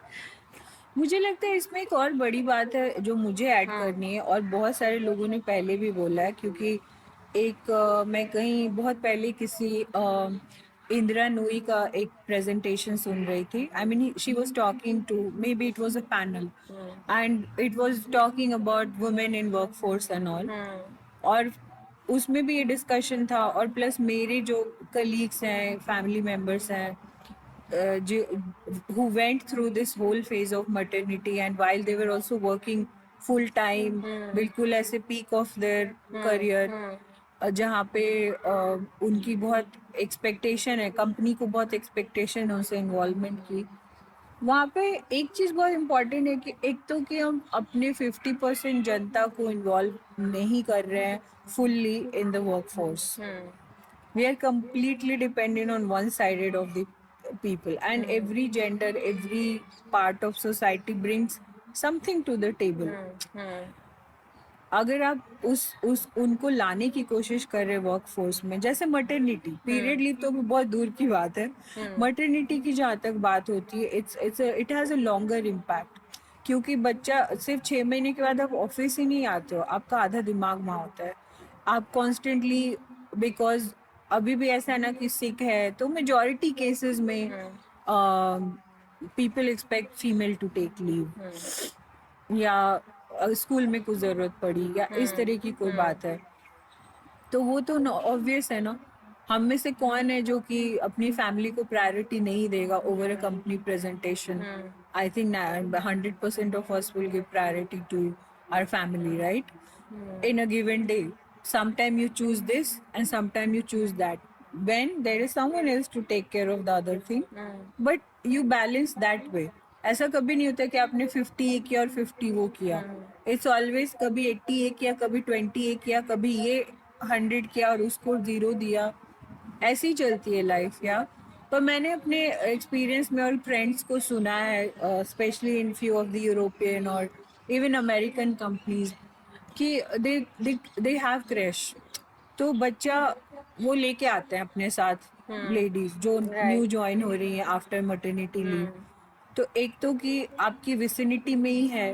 मुझे लगता है इसमें एक और बड़ी बात है जो मुझे ऐड करनी है, और बहुत सारे लोगों ने पहले भी बोला है, क्योंकि मैं कहीं बहुत पहले किसी इंदिरा नूई का एक प्रेजेंटेशन सुन रही थी। I mean she was talking to, maybe it was a panel, and it was talking about women in workforce and all. और उसमें भी ये डिस्कशन था, और प्लस मेरे जो कलीग्स हैं, फैमिली मेंबर्स हैं, who went through this whole phase of maternity, and while they were also working full time, बिल्कुल ऐसे peak of their career, जहाँ पे उनकी बहुत एक्सपेक्टेशन है, कंपनी को बहुत एक्सपेक्टेशन है उनसे इन्वॉल्वमेंट की। वहाँ पे एक चीज बहुत इम्पोर्टेंट है कि एक तो कि हम अपने 50% जनता को इन्वॉल्व नहीं कर रहे हैं fully in the work force. We are completely dependent on one sided of the people, and every gender, every part of society brings something to the table. अगर आप उस उनको लाने की कोशिश कर रहे वर्क फोर्स में, जैसे मटर्निटी पीरियड लीव तो बहुत दूर की बात है, मटर्निटी की जहाँ तक बात होती है, it has a longer impact, क्योंकि बच्चा सिर्फ 6 महीने के बाद आप ऑफिस ही नहीं आते हो, आपका आधा दिमाग वहाँ होता है। आप कॉन्स्टेंटली, बिकॉज अभी भी ऐसा है ना कि सिक है तो मेजोरिटी केसेस में people expect female to take leave, या स्कूल में कुछ जरूरत पड़ी या इस तरह की कोई बात है, तो वो तो ऑब्वियस है ना। हम में से कौन है जो कि अपनी फैमिली को प्रायोरिटी नहीं देगा over a company presentation. I think 100% of us will give priority to our family, right? In a given day, sometime you choose this and sometime you choose that, when there is someone else to take care of the other thing, but you balance that way. ऐसा कभी नहीं होता कि आपने 50 ये किया और 50 वो किया। इट्स ऑलवेज कभी 80 ये किया, कभी 20 ये किया, कभी ये 100 किया और उसको 0 दिया। ऐसी ही चलती है लाइफ यार। पर मैंने अपने एक्सपीरियंस में और फ्रेंड्स को सुना है, specially in few of the European और इवन अमेरिकन कंपनीज, कि दे हैव क्रैश, तो बच्चा वो लेके आते हैं अपने साथ, लेडीज जो न्यू राइट। ज्वाइन हो रही हैं आफ्टर मटर्निटी लीव। तो एक तो कि आपकी विसिनिटी में ही है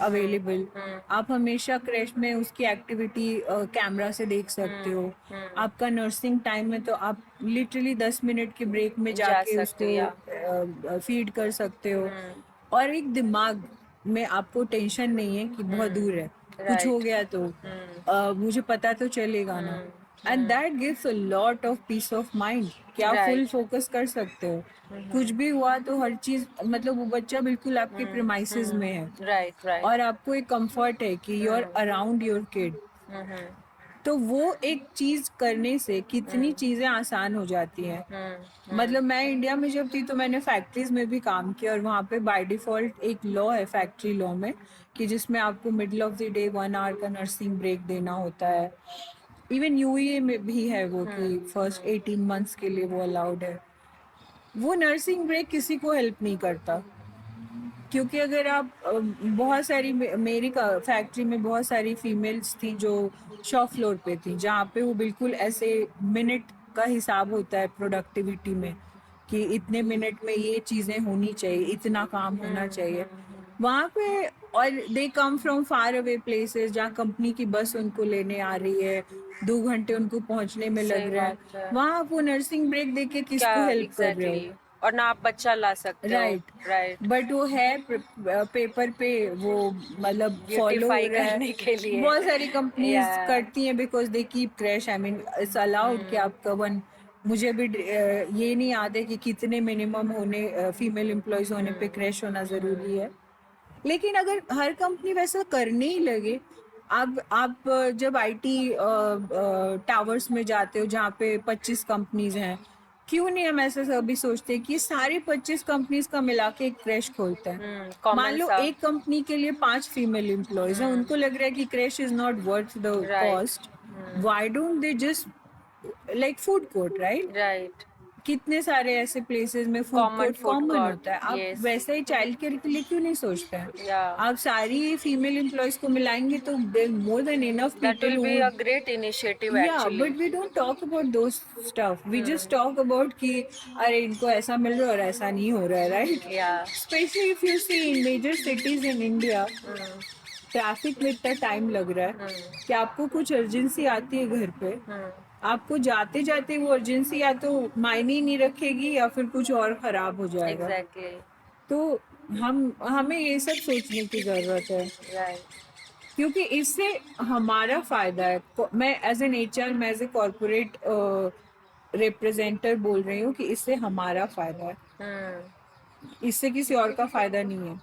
अवेलेबल, आप हमेशा क्रैश में उसकी एक्टिविटी कैमरा से देख सकते हो। आपका नर्सिंग टाइम है तो आप लिटरली 10 मिनट के ब्रेक में जा जाके सकते उसको या फीड कर सकते हो। और एक दिमाग में आपको टेंशन नहीं है कि बहुत दूर है, कुछ हो राइट। गया तो मुझे पता तो चलेगा ना। And that gives a lot of peace of mind कि आप फुल राइट। फोकस कर सकते हो। कुछ भी हुआ तो हर चीज, मतलब वो बच्चा बिल्कुल आपके प्रिमाइसेस में है, राइट, राइट। और आपको एक कंफर्ट है कि you are around your kid. तो वो एक चीज करने से कितनी चीजें आसान हो जाती हैं। मतलब मैं इंडिया में जब थी तो मैंने फैक्ट्रीज में भी काम किया, और वहाँ पे बाय डिफॉल्ट एक लॉ है फैक्ट्री लॉ में, कि जिसमें आपको middle of the day 1 hour का नर्सिंग ब्रेक देना होता है। इवन यूएई में भी है वो कि फर्स्ट 18 मंथ्स के लिए वो अलाउड है। वो नर्सिंग ब्रेक किसी को हेल्प नहीं करता। क्योंकि अगर आप बहुत सारी मेरी फैक्ट्री में बहुत सारी फीमेल्स थी जो शॉप फ्लोर पे थी, जहाँ पे वो बिल्कुल ऐसे मिनट का हिसाब होता है प्रोडक्टिविटी में कि इतने मिनट में ये चीजें होनी चाहिए, इतना काम होना चाहिए वहाँ पे। और they come from far away places जहाँ कंपनी की बस उनको लेने आ रही है, 2 घंटे उनको पहुंचने में लग सही रहा है, बात है। वहाँ आप वो नर्सिंग ब्रेक देके क्या किसको हेल्प कर रहे हो? एग्जैक्टली और ना आप बच्चा ला सकते हो। राइट। राइट। बट वो है पेपर पे वो मतलब फॉलो हो ब्यूटीफाई रहा है। करने के लिए। बहुत सारी या कंपनीज करती हैं because they keep crash, I mean it's allowed कि आप कवन। मुझे भी ये नहीं याद है कि कितने मिनिमम होने फीमेल एम्प्लॉयज होने पे क्रैश होना जरूरी है। लेकिन अगर हर कंपनी वैसा करने ही लगे, आप जब आईटी टावर्स में जाते हो जहाँ पे 25 कंपनीज हैं, क्यों नहीं हम ऐसा अभी सोचते हैं कि ये सारी 25 कंपनीज का मिला के एक क्रैश खोलता है। मान कॉमन लो सा। एक कंपनी के लिए 5 फीमेल एम्प्लॉयज हैं, उनको लग रहा है कि crash is not worth the right. Cost, why don't they just like food court, right? Right. कितने सारे ऐसे प्लेसेस में food common court food common court. होता है, आप यस। वैसा ही चाइल्ड केयर के लिए क्यों नहीं सोचते हैं? या आप सारी फीमेल एम्प्लॉयज को मिलाएंगे तो there more than enough that people will be who. A great initiative या actually. But we don't talk about those stuff, we just talk about कि अरे इनको ऐसा मिल रहा है और ऐसा नहीं हो रहा है, राइट? या specially if you see in major cities in India, traffic में इतना टाइम लग रहा है कि आपको कुछ अर्जेंसी आती है घर पे, आपको जाते जाते वो अर्जेंसी या तो मायने ही नहीं रखेगी या फिर कुछ और खराब हो जाएगा। एग्जैक्टली। तो हम हमें ये सब सोचने की जरूरत है, राइट। क्योंकि इससे हमारा फायदा है। मैं एज एन एचआर, मैं एज ए कॉर्पोरेट रिप्रेजेंटर बोल रही हूँ कि इससे हमारा फायदा है, इससे किसी और का फायदा नहीं है।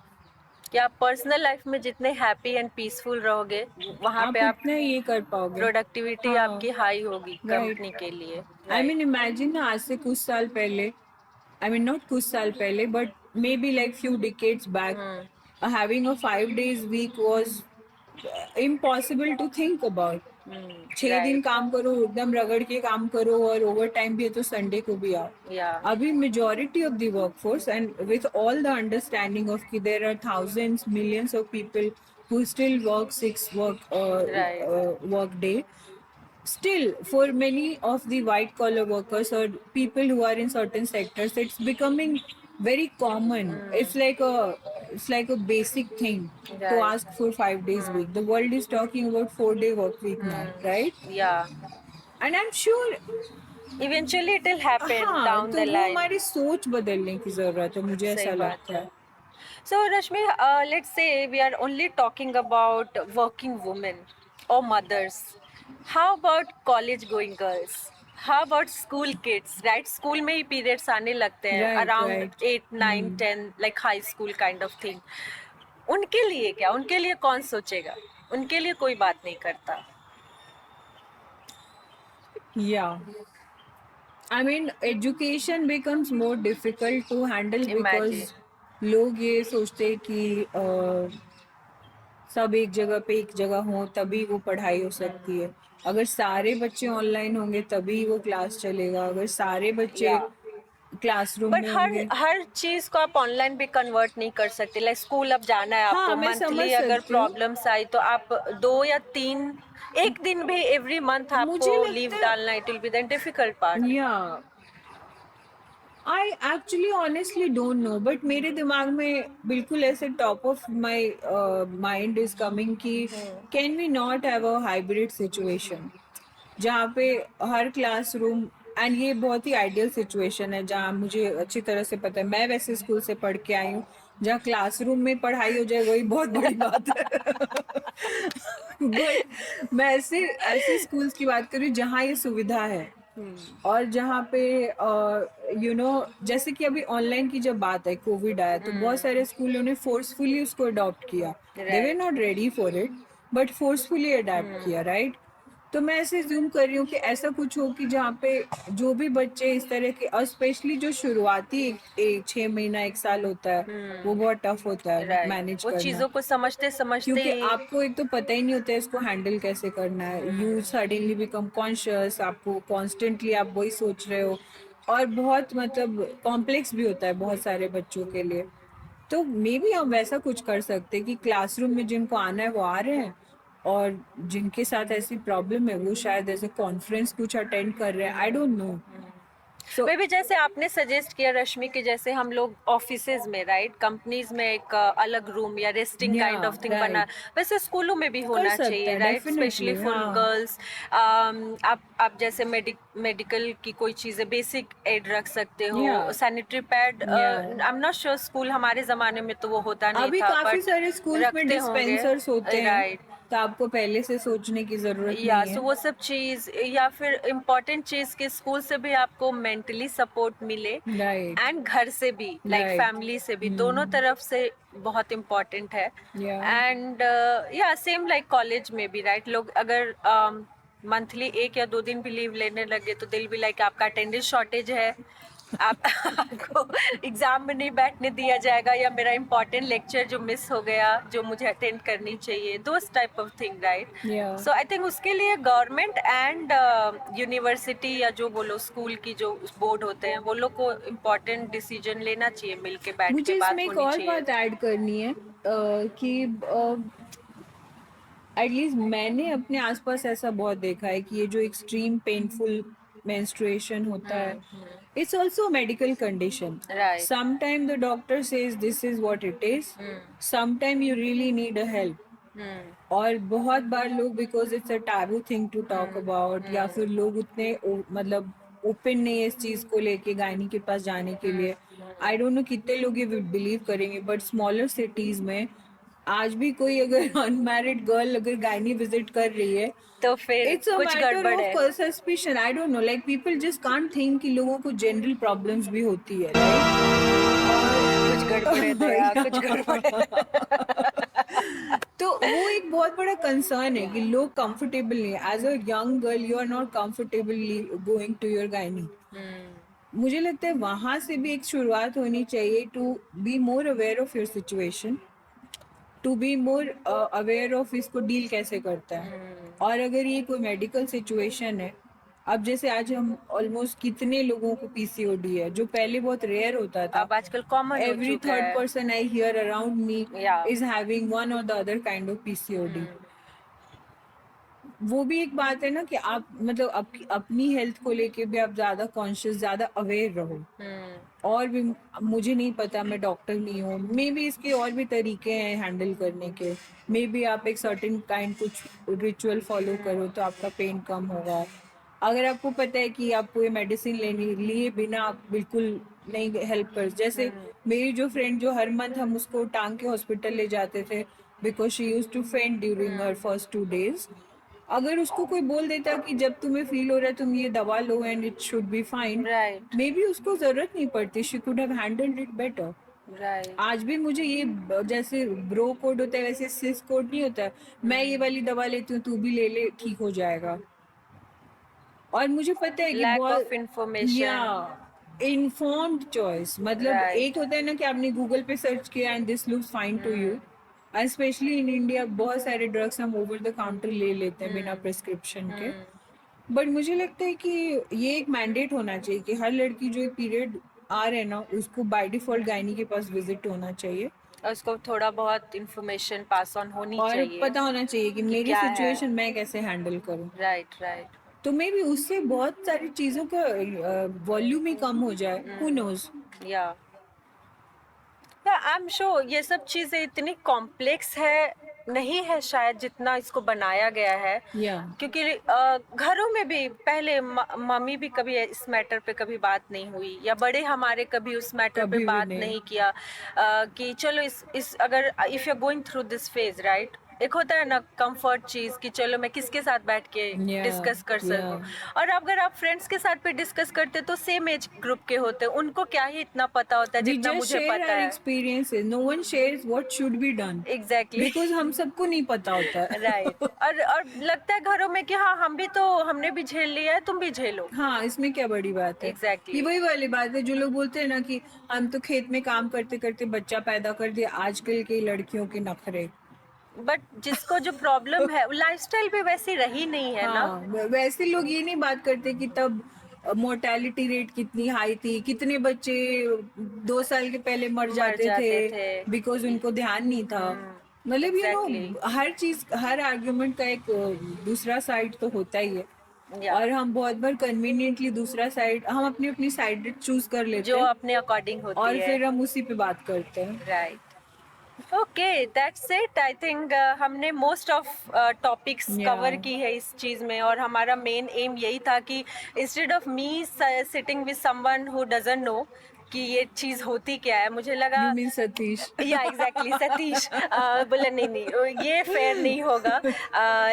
कि आप पर्सनल लाइफ में जितने हैप्पी एंड पीसफुल रहोगे वहाँ पे आप आप उतना ये कर पाओगे। प्रोडक्टिविटी हाँ, आपकी हाई होगी राइट। कंपनी के लिए। आई राइट। मीन इमेजिन ना, आज से कुछ साल पहले, I mean, not कुछ साल पहले, but maybe like few decades back, having a 5 days week was impossible to think about. 6 दिन राइट। काम करो, एकदम रगड़ के काम करो, और ओवर टाइम भी है तो संडे को भी आओ। या अभी majority of the workforce, and with all the understanding of कि there are thousands, millions of people who still work 6 right. work day. Still, for many of the white collar workers or people who are in certain sectors, it's becoming very common. It's like a basic thing to right. ask for 5 days week. The world is talking about 4 day work week now, right? या And I'm sure, eventually it will happen हाँ, down the तो वो line. हमारी सोच बदलने की जरूरत है, मुझे सही ऐसा बात लगता है। है। So Rashmi, let's say we are only talking about working women or mothers. How about college going girls? How about school kids? Right, school में ही periods आने लगते हैं Right, around right. 8, 9, 10, like high school kind of thing. उनके लिए क्या, उनके लिए कौन सोचेगा? उनके लिए कोई बात नहीं करता। Yeah. I mean, education becomes more difficult to handle Imagine. because लोग ये सोचते हैं कि सब एक जगह पे एक जगह हो तभी वो पढ़ाई हो सकती है। अगर सारे बच्चे ऑनलाइन होंगे तभी वो क्लास चलेगा, अगर सारे बच्चे Yeah. क्लासरूम बट में हर होंगे। हर चीज को आप ऑनलाइन भी कन्वर्ट नहीं कर सकते। लाइक स्कूल अब जाना है हाँ, आपको, मैं समझ मंथली अगर सकती हूँ। प्रॉब्लम्स आई तो आप 2 या 3 एक दिन भी एवरी मंथ मुझे आपको लगता लीव है, डालना, it will be the difficult part. या I actually honestly don't know, but मेरे दिमाग में बिल्कुल ऐसे top of my mind is coming कि can we not have a hybrid situation जहाँ पे हर क्लासरूम, एंड ये बहुत ही आइडियल सिचुएशन है जहाँ मुझे अच्छी तरह से पता है, मैं वैसे स्कूल से पढ़ के आई हूँ जहाँ क्लासरूम में पढ़ाई हो जाए वही बहुत बड़ी बात है। बट मैं ऐसे ऐसे स्कूल्स की बात करूँ जहाँ ये सुविधा है, और जहाँ पे जैसे कि अभी ऑनलाइन की जब बात है, कोविड आया तो बहुत सारे स्कूलों ने फोर्सफुली उसको अडॉप्ट किया। They were right. Not ready for it, but forcefully adopt किया, राइट? तो मैं ऐसे ज्यूम कर रही हूँ कि ऐसा कुछ हो कि जहाँ पे जो भी बच्चे इस तरह के, और स्पेशली जो शुरुआती 6 महीना 1 साल होता है, वो बहुत टफ होता है राइट, मैनेज वो करना, चीजों को समझते समझते क्योंकि ही। आपको एक तो पता ही नहीं होता है इसको हैंडल कैसे करना है। यू सडनली बिकम कॉन्शियस, आपको कॉन्स्टेंटली आप वही सोच रहे हो, और बहुत मतलब कॉम्प्लेक्स भी होता है बहुत सारे बच्चों के लिए। तो मे बी हम वैसा कुछ कर सकते हैं कि क्लासरूम में जिनको आना है वो आ रहे हैं, और जिनके साथ ऐसी प्रॉब्लम है वो शायद ऐसे कॉन्फ्रेंस कुछ अटेंड कर रहे हैं, आई डोंट नो। सो मे भी जैसे आपने सजेस्ट किया रश्मि कि जैसे हम लोग ऑफिसेज में, राइट, कंपनीज में एक अलग रूम या रेस्टिंग या काइंड ऑफ थिंग बना, राइट, वैसे स्कूलों में भी कर होना सकते चाहिए, हैं राइट, स्पेशली डेफिनेटली, फॉर हाँ। गर्ल्स। आप जैसे मेडिकल की कोई चीज़ें बेसिक एड रख सकते हो, या सैनिटरी पैड। या I am not sure, school हमारे ज़माने में तो वो होता नहीं अभी था, काफी बट सारे स्कूल्स में रखते होंगे, डिस्पेंसर्स होते हैं, राइट। तो आपको पहले से सोचने की जरूरत या नहीं सो है। वो सब चीज, या फिर इम्पोर्टेंट चीज कि स्कूल से भी आपको मेंटली सपोर्ट मिले, राइट, एंड घर से भी, लाइक राइट, फैमिली से भी, दोनों तरफ से बहुत इम्पोर्टेंट है। या एंड या सेम लाइक कॉलेज में भी, राइट, लोग अगर मंथली 1 या 2 दिन भी लीव लेने लगे तो दिल भी लाइक आपका अटेंडेंस शॉर्टेज है, आप आपको एग्जाम में नहीं बैठने दिया जाएगा, या मेरा इम्पोर्टेंट लेक्चर जो मिस हो गया जो मुझे अटेंड करनी चाहिए, दोस टाइप ऑफ थिंग, राइट। या सो आई थिंक उसके लिए गवर्नमेंट एंड यूनिवर्सिटी या जो बोलो स्कूल की जो बोर्ड होते हैं वो लोग को इम्पोर्टेंट डिसीजन लेना चाहिए, मिल के बैठ के मुझे इसमें बात एक होनी और चाहिए। बात ऐड करनी है कि एटलीस्ट मैंने अपने आसपास ऐसा बहुत देखा है कि ये जो एक्सट्रीम पेनफुल मेंस्ट्रुएशन होता है, it's also medical condition. Right. Sometime the doctor says this is what it is, sometime you really need a help. और बहुत बार लोग, because it's a taboo thing to talk about, या फिर लोग उतने मतलब ओपन नहीं है इस चीज को लेके गायनी के पास जाने के लिए। आई डोंट नो कितने लोग ये बिलीव करेंगे, बट स्मॉलर सिटीज में आज भी कोई अगर अनमैरिड गर्ल अगर गायनी विजिट कर रही है, तो फिर इट्स अ कुछ मैटर गड़बड़ ऑफ है। Suspicion, I don't know, like people just can't think कि लोगों को जनरल प्रॉब्लम्स भी होती है, राइट। कुछ गड़बड़ है दया, कुछ गड़बड़ है। तो वो एक बहुत बड़ा कंसर्न है कि लोग कंफर्टेबल नहीं है, as a young girl you are not comfortably going to your gynae. मुझे लगता है वहां से भी एक शुरुआत होनी चाहिए, to be more aware of your situation, to be more aware of इसको डील कैसे करता है। और अगर ये कोई मेडिकल सिचुएशन है, अब जैसे आज हम ऑलमोस्ट कितने लोगों को पीसीओडी है, जो पहले बहुत रेयर होता था। अब आजकल कॉमन हो एवरी चुका थर्ड है। Person I hear around me या इज हैविंग वन और the other kind of PCOD. वो भी एक बात है ना कि आप मतलब अपनी हेल्थ को लेके भी आप ज्यादा कॉन्शियस, ज्यादा अवेयर रहो। और भी मुझे नहीं पता, मैं डॉक्टर नहीं हूँ, मे बी इसके और भी तरीके हैं हैंडल करने के। मे बी आप एक सर्टेन काइंड कुछ रिचुअल फॉलो करो तो आपका पेन कम होगा। अगर आपको पता है कि आपको ये मेडिसिन लेने लिए बिना आप बिल्कुल नहीं हेल्प कर, जैसे मेरी जो फ्रेंड जो हर मंथ हम उसको टांग के हॉस्पिटल ले जाते थे बिकॉज शी यूज टू फेंट ड्यूरिंग हर फर्स्ट 2 days। अगर उसको कोई बोल देता कि जब तुम्हें फील हो रहा है तुम ये दवा लो and it should be fine, right, maybe उसको जरूरत नहीं पड़ती, she could have handled it better. Right. आज भी मुझे ये जैसे ब्रो कोड होता है वैसे सिस कोड नहीं होता है, मैं ये वाली दवा लेती हूँ तू भी ले ले ठीक हो जाएगा। और मुझे पता है कि लैक बहुत, ऑफ या इंफॉर्मेशन। इन्फॉर्म्ड चॉइस, मतलब राइट। एक होता है ना कि आपने गूगल पे सर्च किया and this looks fine to you. And specially in India बहुत सारे ड्रग्स हम ओवर द काउंटर ले लेते हैं बिना प्रिस्क्रिप्शन के। बट मुझे लगता है कि ये एक मैंडेट होना चाहिए कि हर लड़की जो पीरियड आ रहे हैं ना उसको बाय डिफॉल्ट गायनी के पास विजिट होना चाहिए, और उसको थोड़ा बहुत इंफॉर्मेशन पास ऑन होनी और चाहिए पता होना चाहिए कि कि मेरी क्या है। सिचुएशन मैं कैसे हैंडल करूं। Right, right. तो मे भी उससे बहुत सारी चीजों का वॉल्यूम ही कम हो जाए, हु नोज। या आई एम श्योर ये सब चीजें इतनी कॉम्प्लेक्स है नहीं है शायद जितना इसको बनाया गया है। या क्योंकि घरों में भी पहले मम्मी भी कभी इस मैटर पे कभी बात नहीं हुई, या बड़े हमारे कभी उस मैटर पे कभी भी बात नहीं। नहीं किया। कि चलो इस अगर if you are going through this phase, right, एक होता है ना कंफर्ट चीज कि चलो मैं किसके साथ बैठ के या डिस्कस कर या सकूं। और अगर आप फ्रेंड्स के साथ पे डिस्कस करते तो सेम एज ग्रुप के होते, उनको क्या ही इतना पता होता है वी जितना जस्ट मुझे शेयर पता आवर है। Experiences, no one shares what should be done, exactly. Because हम सबको नहीं पता होता राइट। है। और लगता है घरों में कि हाँ हम भी तो, हमने भी झेल लिया है, तुम भी झेलो। हाँ, इसमें क्या बड़ी बात है। ये एग्जैक्टली। वही वाली बात है जो लोग बोलते हैं ना कि हम तो खेत में काम करते करते बच्चा पैदा कर दिया, आजकल की लड़कियों के नखरे। बट जिसको जो प्रॉब्लम है लाइफस्टाइल भी वैसी रही नहीं है ना। हाँ, वैसे लोग ये नहीं बात करते कि तब मोर्टेलिटी रेट कितनी हाई थी, कितने बच्चे 2 साल के पहले मर जाते जाते थे थे। बिकॉज उनको ध्यान नहीं था। मतलब Exactly. हर चीज, हर आर्ग्यूमेंट का एक दूसरा साइड तो होता ही है। Yeah. और हम बहुत बार कन्वीनियंटली दूसरा साइड, हम अपनी अपनी साइड चूज कर लेते जो हैं अपने अकॉर्डिंग होती और है। फिर हम उसी पे बात करते हैं। Right, okay, that's it. I think हमने most of topics Yeah. Cover की है इस चीज़ में, और हमारा मेन एम यही था कि instead of me sitting with someone who doesn't know कि ये चीज़ होती क्या है, मुझे लगा You mean सतीश? या एग्जैक्टली सतीश बोला नहीं नहीं ये फेयर नहीं होगा,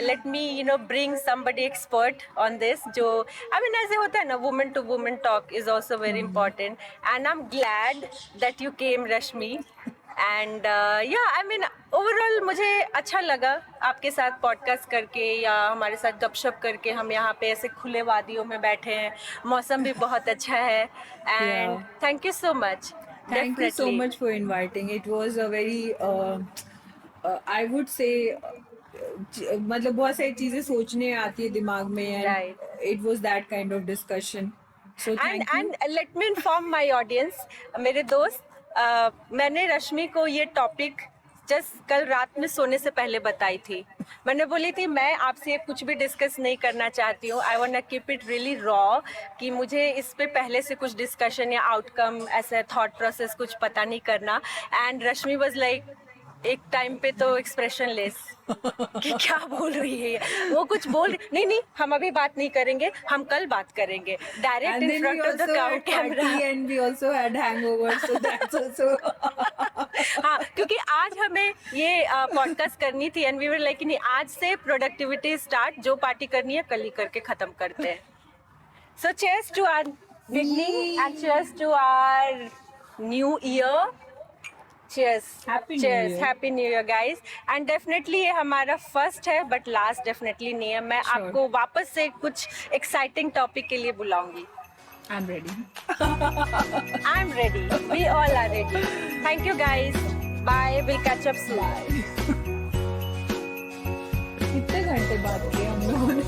let me bring somebody expert on this, जो आई मीन ऐसे होता है ना, women to women talk is also very important, and I am glad that you came Rashmi, and yeah I mean overall मुझे अच्छा लगा आपके साथ पॉडकास्ट करके या हमारे साथ गपशप करके। हम यहाँ पे ऐसे खुले वादियों में बैठे हैं, मौसम भी बहुत अच्छा है, and thank you so much. Thank you so much for inviting. It was a very, I would say, मतलब बहुत सारी चीजें सोचने आती है दिमाग में, and Right. it was that kind of discussion. So thank you. And let me inform my audience, मेरे दोस्त, मैंने रश्मि को ये टॉपिक जस्ट कल रात में सोने से पहले बताई थी। मैंने बोली थी मैं आपसे कुछ भी डिस्कस नहीं करना चाहती हूँ, I want keep it really raw, कि मुझे इस पे पहले से कुछ डिस्कशन या आउटकम ऐसा थॉट प्रोसेस कुछ पता नहीं करना। एंड रश्मि वाज लाइक, एक टाइम पे तो एक्सप्रेशन लेस कि क्या बोल रही है ये? वो कुछ बोल रही, नहीं नहीं हम अभी बात नहीं करेंगे, हम कल बात करेंगे, direct And in then we front of the also had camera. party and we also had hangover, so that's also. हाँ, क्योंकि आज हमें ये पॉडकास्ट करनी थी, एंड वी वर लाइक नहीं, आज से प्रोडक्टिविटी स्टार्ट, जो पार्टी करनी है कल ही करके खत्म करते हैं। So cheers to our beginning and cheers to our new year. Cheers. Happy New Cheers. Year. Happy New Year, guys. And definitely ये हमारा फर्स्ट है, बट लास्ट डेफिनेटली नहीं है। मैं Sure. आपको वापस से कुछ एक्साइटिंग टॉपिक के लिए बुलाऊंगी। I'm ready. I'm ready. We all are ready. Thank you, guys. Bye. We'll catch up soon. कितने घंटे बात किए हम लोगों ने?